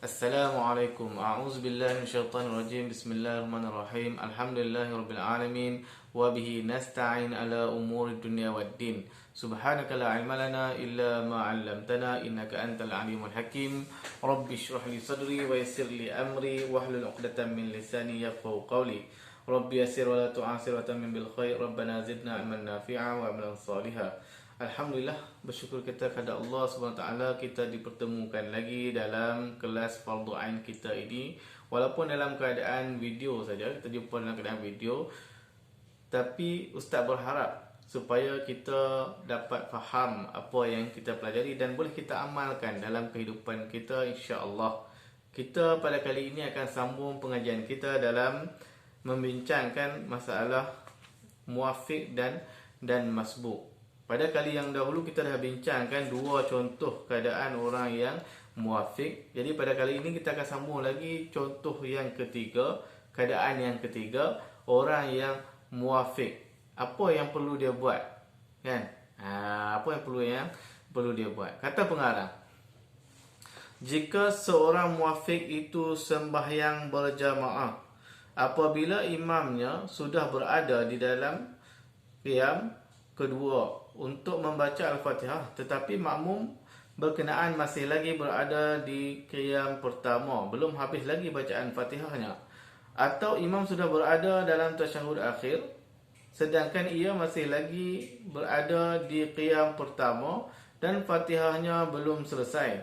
Assalamualaikum. A'udzubillahi minasyaitonirrajim. Bismillahirrahmanirrahim. Alhamdulillahirabbil alamin wa bihi nasta'in ala umuri dunya waddin. Subhanaka la ilma lana illa ma 'allamtana innaka antal alimul hakim. Rabbi shrah li sadri wa yassir li amri wahlul 'uqdatam min lisani yafqahu qawli. Rabbi yassir wa la tu'assir wa tamim bil khair. Rabbana zidna ilman nafi'a wa amalan salihah. Alhamdulillah, bersyukur kita kepada Allah SWT, kita dipertemukan lagi dalam kelas Fardu Ain kita ini. Walaupun dalam keadaan video saja, kita jumpa dalam keadaan video, tapi Ustaz berharap supaya kita dapat faham apa yang kita pelajari dan boleh kita amalkan dalam kehidupan kita, insya-Allah. Kita pada kali ini akan sambung pengajian kita dalam membincangkan masalah muwafiq dan masbuk. Pada kali yang dahulu kita dah bincangkan dua contoh keadaan orang yang muwafiq. Jadi pada kali ini kita akan sambung lagi contoh yang ketiga, keadaan yang ketiga, orang yang muwafiq. Apa yang perlu dia buat? Kan? Apa yang perlu dia buat? Kata pengarang, jika seorang muwafiq itu sembahyang berjamaah apabila imamnya sudah berada di dalam qiyam kedua untuk membaca Al-Fatihah, tetapi makmum berkenaan masih lagi berada di qiyam pertama, belum habis lagi bacaan Fatihahnya, atau imam sudah berada dalam tasyahud akhir sedangkan ia masih lagi berada di qiyam pertama dan Fatihahnya belum selesai,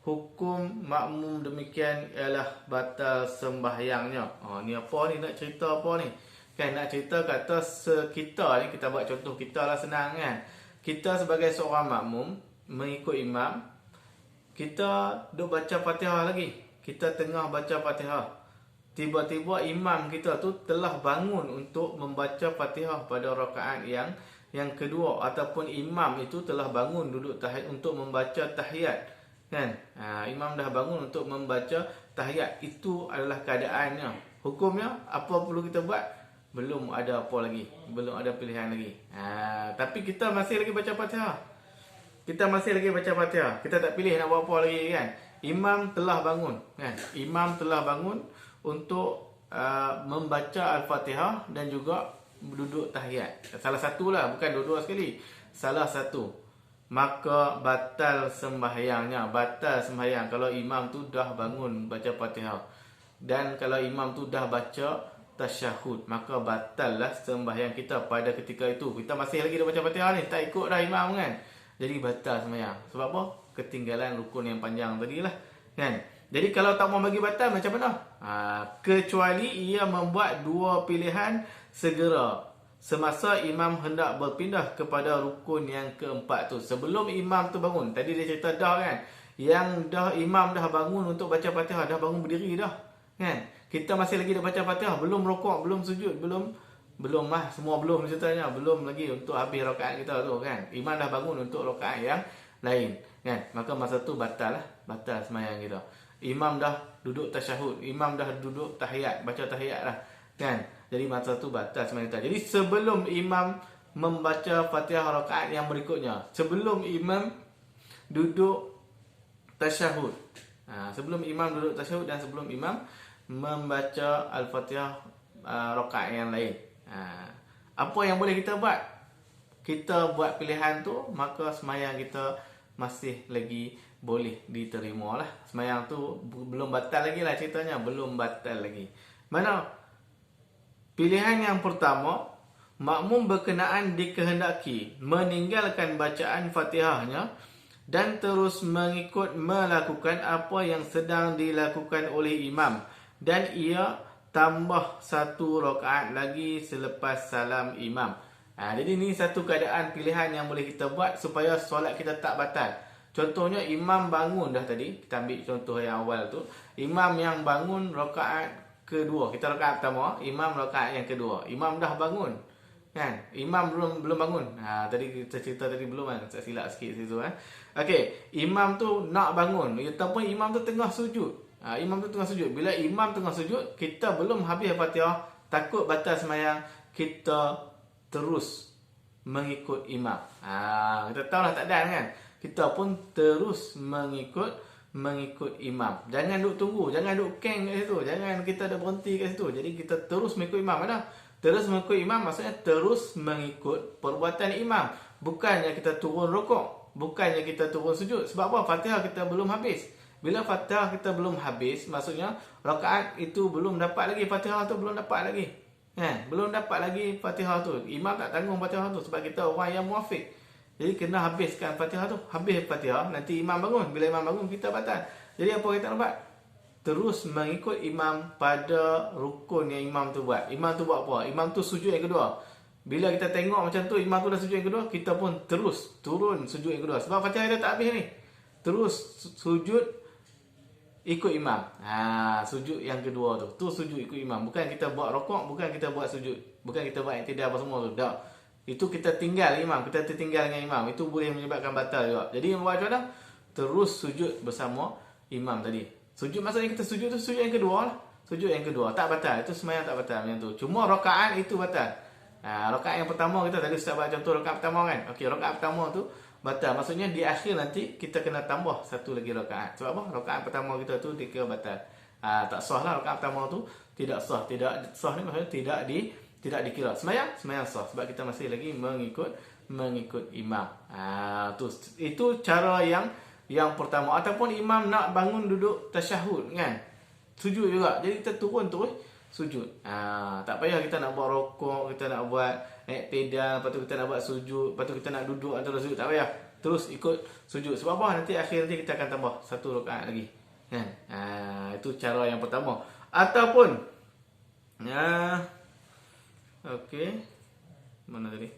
hukum makmum demikian ialah batal sembahyangnya. Ni apa ni, nak cerita apa ni? Kan nak cerita kata kita ni, kita buat contoh kita lah, senang kan. Kita sebagai seorang makmum mengikut imam, kita duk baca Fatihah lagi. Kita tengah baca Fatihah. Tiba-tiba imam kita tu telah bangun untuk membaca Fatihah pada rakaat yang kedua, ataupun imam itu telah bangun duduk tahiyat untuk membaca tahiyat. Kan? Imam dah bangun untuk membaca tahiyat. Itu adalah keadaannya. Hukumnya apa perlu kita buat? Belum ada apa lagi, belum ada pilihan lagi. Tapi kita masih lagi baca Fatihah. Kita tak pilih nak buat apa lagi kan. Imam telah bangun kan. Imam telah bangun untuk membaca Al-Fatihah dan juga duduk tahiyat. Salah satulah, bukan dua-dua sekali. Salah satu. Maka batal sembahyangnya. Batal sembahyang kalau imam tu dah bangun baca Fatihah. Dan kalau imam tu dah baca tasyahud, maka batal lah sembahyang kita pada ketika itu. Kita masih lagi dah baca Fatihah ni, tak ikut dah imam kan. Jadi batal sembahyang. Sebab apa? Ketinggalan rukun yang panjang tadi lah kan. Jadi kalau tak mau bagi batal macam mana? Kecuali ia membuat dua pilihan segera semasa imam hendak berpindah kepada rukun yang keempat tu. Sebelum imam tu bangun. Tadi dia cerita dah kan, yang dah imam dah bangun untuk baca Fatihah, dah bangun berdiri dah kan. Kita masih lagi dah baca Fatihah, belum rukuk, belum sujud, belum semua belum ceritanya, belum lagi untuk habis rakaat kita tu kan. Imam dah bangun untuk rakaat yang lain kan. Maka masa tu batal lah, batal sembahyang kita. Imam dah duduk tasyahud, imam dah duduk tahiyat, baca tahiyat lah kan. Jadi masa tu batal sembahyang kita. Jadi sebelum imam membaca Fatihah rakaat yang berikutnya, sebelum imam duduk tasyahud, sebelum imam duduk tasyahud dan sebelum imam membaca Al-Fatihah rakaat yang lain, apa yang boleh kita buat? Kita buat pilihan tu, maka sembahyang kita masih lagi boleh diterima lah. Sembahyang tu belum batal lagi lah ceritanya, belum batal lagi. Mana? Pilihan yang pertama, makmum berkenaan dikehendaki meninggalkan bacaan Fatihahnya dan terus melakukan apa yang sedang dilakukan oleh imam, dan ia tambah satu rakaat lagi selepas salam imam. Jadi ni satu keadaan pilihan yang boleh kita buat supaya solat kita tak batal. Contohnya imam bangun dah tadi, kita ambil contoh yang awal tu. Imam yang bangun rakaat kedua, kita rakaat pertama, imam rakaat yang kedua. Imam dah bangun kan, imam belum bangun. Tadi kita cerita tadi belum kan, saya silap sikit situ kan. Okey, imam tu nak bangun ataupun imam tu tengah sujud. Imam tu tengah sujud. Bila imam tengah sujud, kita belum habis Fatihah, takut batal sembahyang, kita terus mengikut imam. Kita tahu lah tak ada kan. Kita pun terus mengikut mengikut imam. Jangan duk tunggu, jangan duk keng kat situ, jangan kita dah berhenti kat situ. Jadi kita terus mengikut imam dah. Terus mengikut imam maksudnya terus mengikut perbuatan imam. Bukannya kita turun rukuk, bukannya kita turun sujud. Sebab apa? Fatihah kita belum habis. Bila Fatihah kita belum habis, maksudnya rakaat itu belum dapat lagi, Fatihah tu belum dapat lagi. Belum dapat lagi Fatihah tu. Imam tak tanggung Fatihah tu sebab kita orang yang muafiq. Jadi kena habiskan Fatihah tu. Habis Fatihah, nanti imam bangun. Bila imam bangun, kita batal. Jadi apa kita nak buat? Terus mengikut imam pada rukun yang imam tu buat. Imam tu buat apa? Imam tu sujud yang kedua. Bila kita tengok macam tu, imam tu dah sujud yang kedua, kita pun terus turun sujud yang kedua. Sebab Fatihah kita tak habis ni. Terus sujud ikut imam. Sujud yang kedua tu. Tu sujud ikut imam. Bukan kita buat rokok, bukan kita buat sujud. Bukan kita buat iktidal apa semua tu. Tak. Itu kita tinggal imam, kita tertinggal dengan imam. Itu boleh menyebabkan batal juga. Jadi yang buat macam mana? Terus sujud bersama imam tadi. Sujud maksudnya kita sujud tu sujud yang kedua lah. Sujud yang kedua. Tak batal. Itu sembahyang tak batal macam tu. Cuma rakaat itu batal. Rakaat yang pertama kita tadi Ustaz buat contoh rakaat pertama kan. Okey, rakaat pertama tu batal. Maksudnya di akhir nanti kita kena tambah satu lagi rakaat. Sebab apa? Rakaat pertama kita tu dikira batal. Tak sah lah rakaat pertama tu. Tidak sah. Tidak sah ni maksudnya tidak dikira. Sembahyang sah sebab kita masih lagi mengikut imam. Itu cara yang pertama. Ataupun imam nak bangun duduk tasyahud kan. Sujud juga. Jadi kita turun terus sujud. Tak payah kita nak buat rokok, kita nak buat iktidal, lepas tu kita nak buat sujud, lepas tu kita nak duduk antara sujud. Tak payah. Terus ikut sujud. Sebab apa? Nanti kita akan tambah satu rakaat lagi. Kan? Itu cara yang pertama. Ataupun okey. Mana tadi?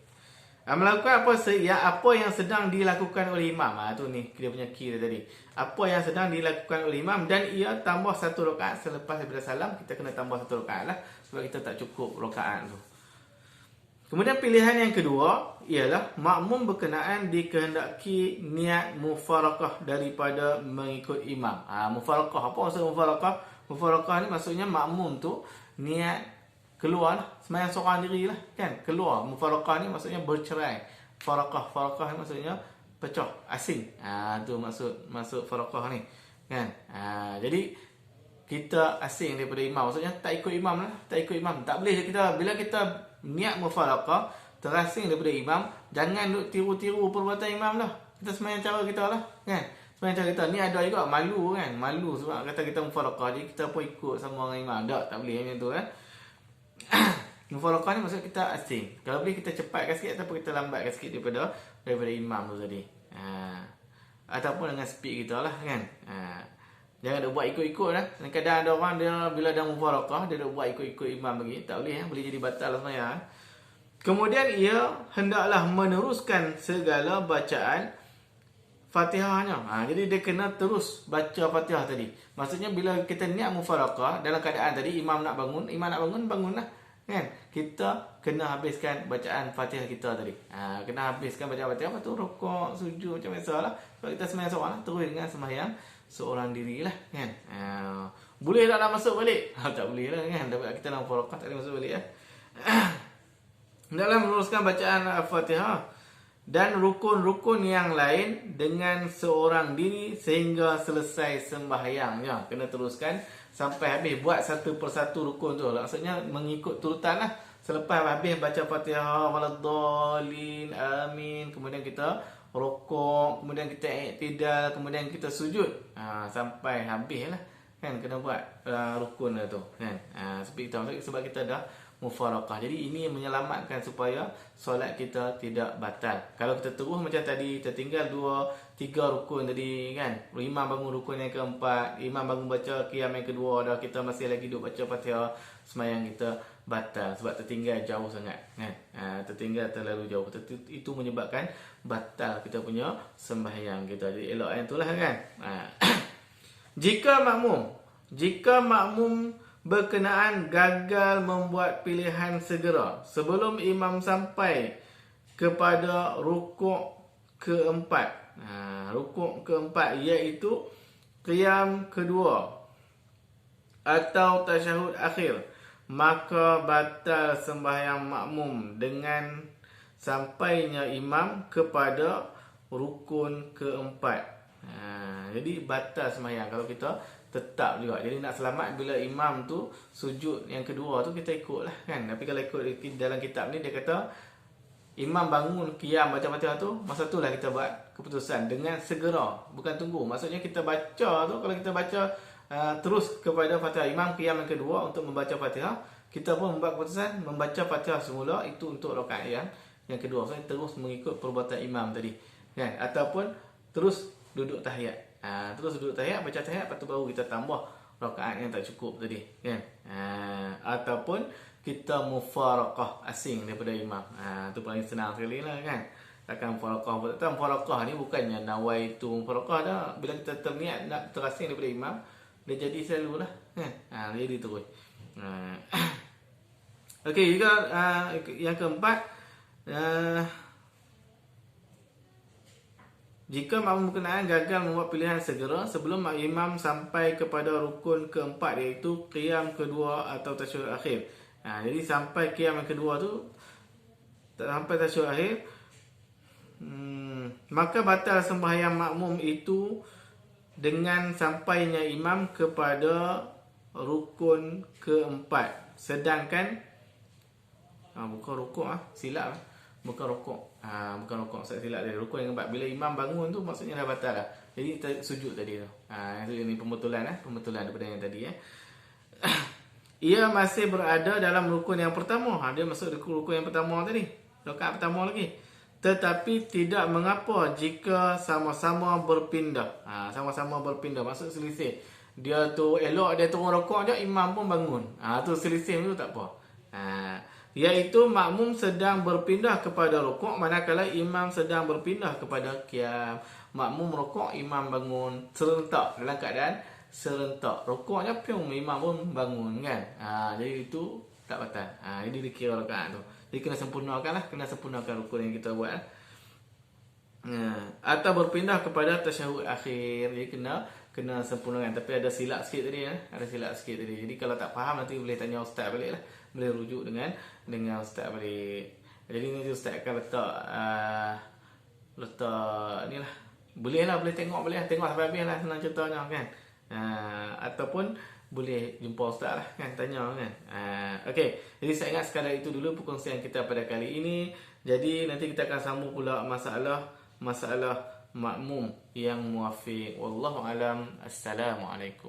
Melakukan apa yang sedang dilakukan oleh imam. Tu ni dia punya key tadi. Apa yang sedang dilakukan oleh imam dan ia tambah satu rakaat selepas daripada salam, kita kena tambah satu rakaat lah sebab kita tak cukup rakaat tu. Kemudian pilihan yang kedua ialah makmum berkenaan dikehendaki niat mufarakah daripada mengikut imam. Mufarakah, apa maksud mufarakah? Mufarakah ni maksudnya makmum tu niat keluar lah, sembahyang seorang diri lah kan, keluar. Mufarakah ni maksudnya bercerai. Farakah ni maksudnya pecah, asing. Tu maksud farakah ni kan. Jadi kita asing daripada imam, maksudnya tak ikut imam lah, tak ikut imam. Tak boleh kita, bila kita niat mufarakah terasing daripada imam, jangan duk tiru-tiru perbuatan imam lah. Kita sembahyang cara kita lah kan. Sembahyang cara kita ni ada juga malu kan, malu sebab kata kita mufarakah, jadi kita pun ikut sama dengan imam. Tak boleh macam tu kan. Mufarakah ni maksud kita asing. Kalau boleh kita cepatkan sikit ataupun kita lambatkan sikit daripada imam tu tadi. Ataupun dengan speed kita lah kan. Jangan dia buat ikut-ikut lah. Kadang ada orang dia bila dah mufarakah dia buat ikut-ikut imam lagi. Tak boleh boleh jadi batal lah sebenarnya. Kemudian ia hendaklah meneruskan segala bacaan Fatihahnya. Jadi dia kena terus baca Fatihah tadi. Maksudnya bila kita niat mufarakah dalam keadaan tadi imam nak bangun, bangunlah kan. Kita kena habiskan bacaan Fatihah kita tadi. Kena habiskan bacaan Fatihah, lepas tu rukuk, sujud macam biasalah. Sebab kita sembahyang seorang lah, terus dengan sembahyang seorang dirilah kan. Boleh tak nak masuk balik? Tak boleh lah kan. Kita nak mufarakah tak boleh masuk balik lah. Hendaklah meneruskan bacaan Fatihah dan rukun-rukun yang lain dengan seorang diri sehingga selesai sembahyangnya. Kena teruskan sampai habis, buat satu persatu rukun tu. Maksudnya mengikut turutan lah. Selepas habis baca Fatihah, waladdallin, amin, kemudian kita rukuk, kemudian kita iktidal, kemudian kita sujud. Sampai habis lah kan, kena buat rukun lah tu kan. Sebab kita dah mufarakah. Jadi ini menyelamatkan supaya solat kita tidak batal. Kalau kita terus macam tadi, tertinggal 2-3 rukun tadi kan. Imam bangun rukun yang keempat, imam bangun baca qiyam yang kedua, dah kita masih lagi duduk baca Fatihah, sembahyang kita batal sebab tertinggal jauh sangat kan. Tertinggal terlalu jauh. Itu menyebabkan batal kita punya sembahyang kita. Jadi elok yang itulah kan. Jika makmum berkenaan gagal membuat pilihan segera sebelum imam sampai kepada rukuk keempat. Rukuk keempat iaitu qiyam kedua atau tasyahud akhir, maka batal sembahyang makmum dengan sampainya imam kepada rukun keempat. Jadi batal sembahyang kalau kita tetap juga. Jadi nak selamat bila imam tu sujud yang kedua tu kita ikut lah kan. Tapi kalau ikut dalam kitab ni dia kata imam bangun qiyam baca Fatihah tu, masa tu lah kita buat keputusan dengan segera, bukan tunggu. Maksudnya kita baca tu, kalau kita baca terus kepada Fatihah, imam qiyam yang kedua untuk membaca Fatihah, kita pun membuat keputusan membaca Fatihah semula itu untuk rakaat yang kedua. So terus mengikut perbuatan imam tadi kan, ataupun terus duduk tahiyat. Terus duduk tahiyat, baca tahiyat, lepas tu baru kita tambah rakaat yang tak cukup tadi kan. Ataupun kita mufaraqah, asing daripada imam. Tu paling senang sekali lah kan. Takkan mufaraqah. Mufaraqah ni bukannya nawaitu mufaraqah dah. Bila kita terniat nak terasing daripada imam, dia jadi selalu lah kan. Dia jadi terus. Okey, juga yang keempat, jika makmum berkenaan gagal membuat pilihan segera sebelum imam sampai kepada rukun keempat, iaitu qiyam kedua atau tasyahud akhir. Jadi sampai qiyam yang kedua tu, sampai tasyahud akhir, maka batal sembahyang makmum itu dengan sampainya imam kepada rukun keempat. Sedangkan bukan rukuk silap bukan rukuk. Bukan rukuk, saya silap dia. Rukun yang keempat bila imam bangun tu maksudnya dah batal lah. Jadi sujud tadi tu. Ini pembetulan pembetulan daripada yang tadi Ia masih berada dalam rukun yang pertama. Dia masuk rukun yang pertama tadi. Rakaat pertama lagi. Tetapi tidak mengapa jika sama-sama berpindah. Sama-sama berpindah maksud selisih. Dia tu elok dia turun rukuk je, imam pun bangun. Tu selisih tu tak apa. Iaitu makmum sedang berpindah kepada rukuk manakala imam sedang berpindah kepada qiyam. Makmum rukuk, imam bangun serentak, dalam keadaan serentak. Rukuknya piung, imam pun bangun kan. Jadi itu tak batal. Jadi dikira rakaat tu. Jadi kena sempurnakan lah, kena sempurnakan rukun yang kita buat atau berpindah kepada tasyahud akhir. Jadi kena sempurnakan. Tapi ada silap sikit tadi ada silap sikit tadi. Jadi kalau tak faham nanti boleh tanya ustaz balik lah. Boleh rujuk dengan ustaz balik. Jadi ni ustaz akan letak ni lah. Boleh tengok balik lah. Tengok sampai habis lah, senang ceritanya kan. Ataupun boleh jumpa ustaz lah kan, tanya kan. Okey, jadi saya ingat sekadar itu dulu perkongsian kita pada kali ini. Jadi nanti kita akan sambung pula masalah makmum yang muafiq. Wallahu alam. Assalamualaikum.